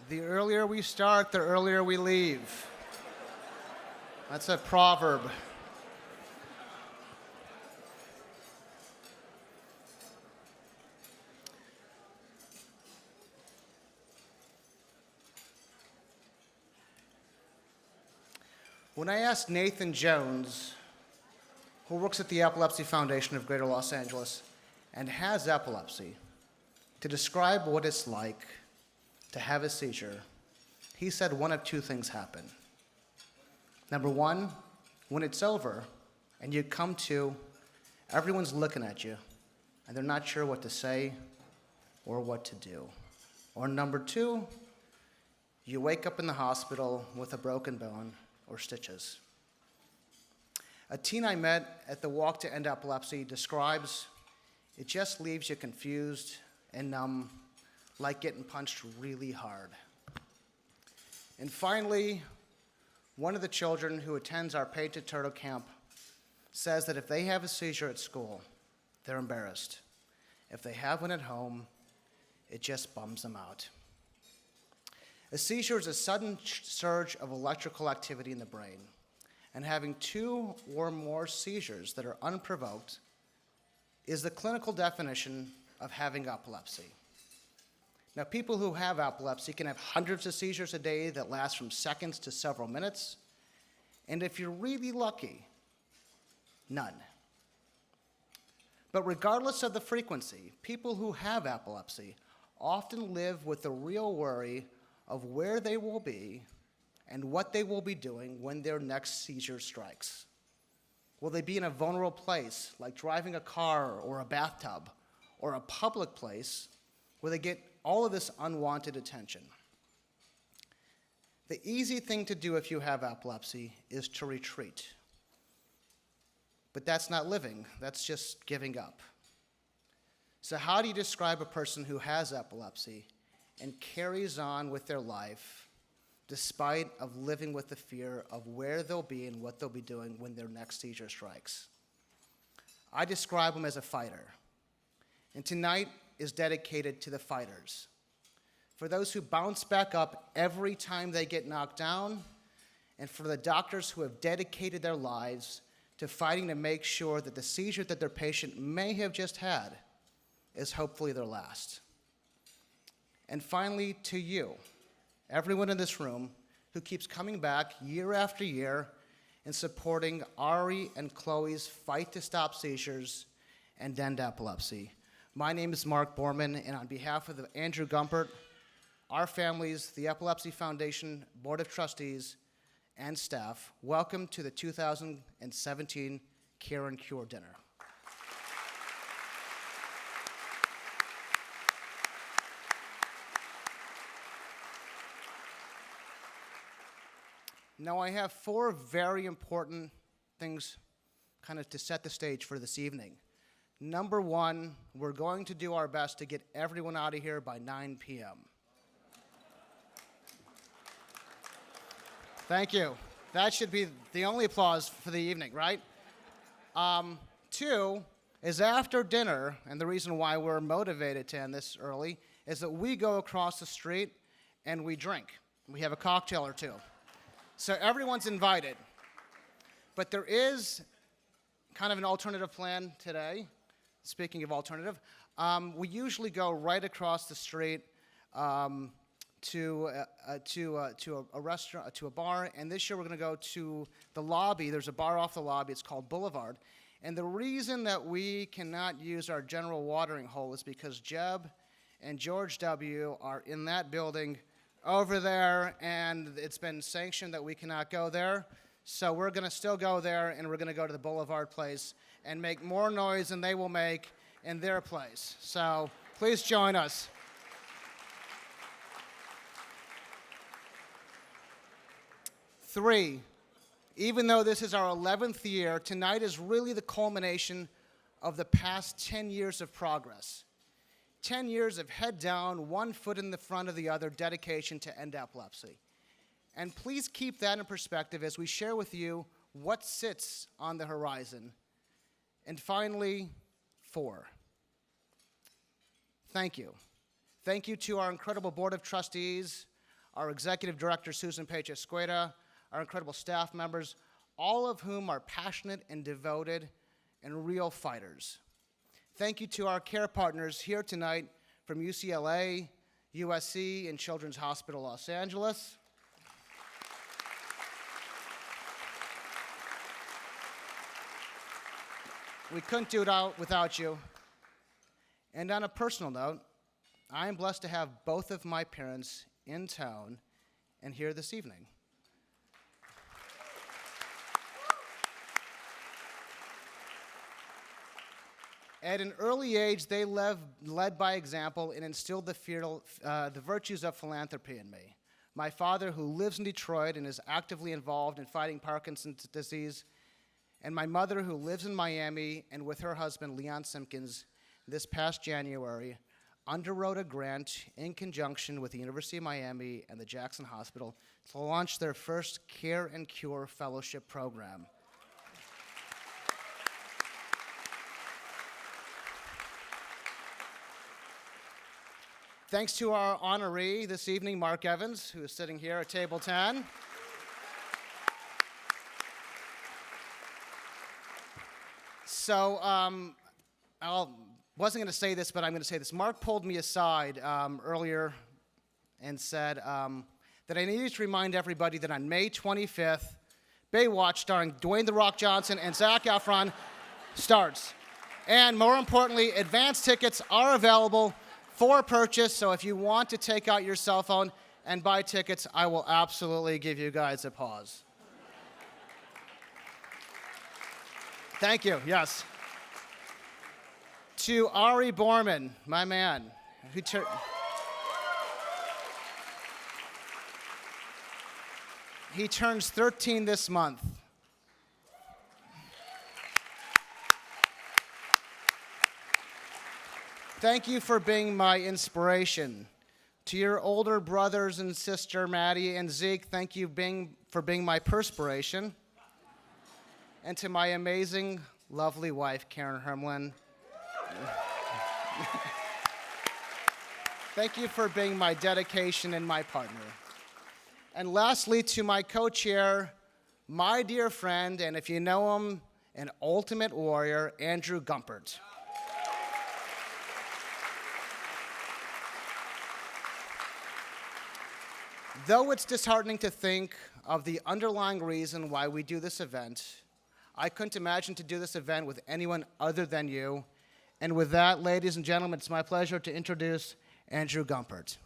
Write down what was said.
The earlier we start, the earlier we leave. That's a proverb. When I asked Nathan Jones, who works at the Epilepsy Foundation of Greater Los Angeles and has epilepsy, to describe what it's like to have a seizure, he said one of two things happen. Number one, when it's over and you come to, everyone's looking at you and they're not sure what to say or what to do. Or number two, you wake up in the hospital with a broken bone or stitches. A teen I met at the Walk to End Epilepsy describes it just leaves you confused and numb, like getting punched really hard. And finally, one of the children who attends our Painted Turtle Camp says that if they have a seizure at school, they're embarrassed. If they have one at home, it just bums them out. A seizure is a sudden surge of electrical activity in the brain, and having two or more seizures that are unprovoked is the clinical definition of having epilepsy. Now, people who have epilepsy can have hundreds of seizures a day that last from seconds to several minutes, and if you're really lucky, none. But regardless of the frequency, people who have epilepsy often live with the real worry of where they will be and what they will be doing when their next seizure strikes. Will they be in a vulnerable place, like driving a car or a bathtub, or a public place where they get all of this unwanted attention? The easy thing to do if you have epilepsy is to retreat. But that's not living, that's just giving up. So how do you describe a person who has epilepsy and carries on with their life despite of living with the fear of where they'll be and what they'll be doing when their next seizure strikes? I describe them as a fighter. And tonight is dedicated to the fighters. For those who bounce back up every time they get knocked down, and for the doctors who have dedicated their lives to fighting to make sure that the seizure that their patient may have just had is hopefully their last. And finally, to you, everyone in this room who keeps coming back year after year and supporting Ari and Chloe's fight to stop seizures and end epilepsy. My name is Marc Borman, and on behalf of Andrew Gumpert, our families, the Epilepsy Foundation Board of Trustees, and staff, welcome to the 2017 Care and Cure Dinner. Now, I have four very important things kind of to set the stage for this evening. Number one, we're going to do our best to get everyone out of here by 9 p.m. Thank you. That should be the only applause for the evening, right? Two is after dinner, and the reason why we're motivated to end this early is that we go across the street and we drink. We have a cocktail or two. So everyone's invited. But there is kind of an alternative plan today. Speaking of alternative, we usually go right across the street to a restaurant, to a bar, and this year we're going to go to the lobby. There's a bar off the lobby. It's called Boulevard. And the reason that we cannot use our general watering hole is because Jeb and George W. are in that building over there, and it's been sanctioned that we cannot go there. So we're going to still go there, and we're going to go to the Boulevard place and make more noise than they will make in their place. So please join us. Three, even though this is our 11th year, tonight is really the culmination of the past 10 years of progress. 10 years of head down, one foot in the front of the other dedication to end epilepsy. And please keep that in perspective as we share with you what sits on the horizon. And finally, 4, thank you. Thank you to our incredible Board of Trustees, our executive director, Susan Pache-Escueda, our incredible staff members, all of whom are passionate and devoted and real fighters. Thank you to our care partners here tonight from UCLA, USC, and Children's Hospital Los Angeles. We couldn't do it out without you. And on a personal note, I am blessed to have both of my parents in town and here this evening. At an early age, they led by example and instilled the virtues of philanthropy in me. My father, who lives in Detroit and is actively involved in fighting Parkinson's disease, and my mother, who lives in Miami, and with her husband, Leon Simpkins, this past January, underwrote a grant in conjunction with the University of Miami and the Jackson Hospital to launch their first Care and Cure Fellowship program. Thanks to our honoree this evening, Marc Evans, who is sitting here at table 10. So I wasn't going to say this, but I'm going to say this. Marc pulled me aside earlier and said that I needed to remind everybody that on May 25th, Baywatch, starring Dwayne "The Rock" Johnson and Zac Efron, starts. And more importantly, advance tickets are available for purchase, so if you want to take out your cell phone and buy tickets, I will absolutely give you guys a pause. Thank you, yes. To Ari Borman, my man, who he turns 13 this month. Thank you for being my inspiration. To your older brothers and sister, Maddie and Zeke, thank you for being my perspiration. And to my amazing, lovely wife, Karen Hermlin, thank you for being my dedication and my partner. And lastly, to my co-chair, my dear friend, and if you know him, an ultimate warrior, Andrew Gumpert. Though it's disheartening to think of the underlying reason why we do this event, I couldn't imagine to do this event with anyone other than you. And with that, ladies and gentlemen, it's my pleasure to introduce Andrew Gumpert.